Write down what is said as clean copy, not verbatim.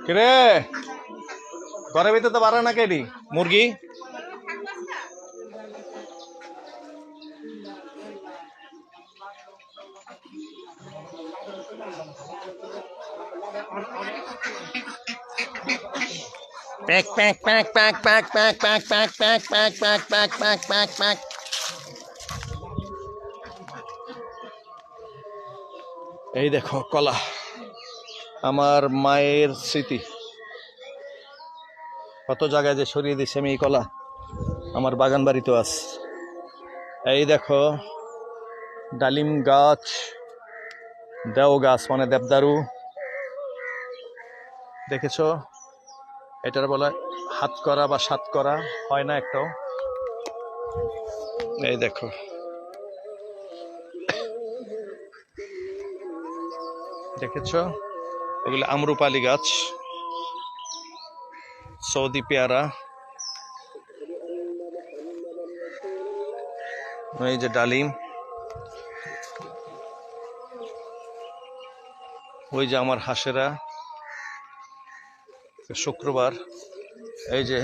কিরে ঘরের ভিতরে তো বাড়া না কেডি মুরগি pack pack pack pack pack pack pack pack pack pack pack pack pack pack pack. এই দেখো কলা, আমার মায়ের স্মৃতি। কত জায়গায় যে সরিয়ে দিচ্ছি আমি এই কলা, আমার বাগান বাড়িতেও আছে। এই দেখো ডালিম গাছ, দেও গাছ মানে দেবদারু, দেখেছ? এটার বলা হাত করা বা সাত করা হয় না একটাও। এই দেখো দেখেছ, এগুলো আমরুপালি গাছ, সৌদি পেয়ারা। এই যে ডালিম, ওই যে আমার হাঁসেরা। শুক্রবার এই যে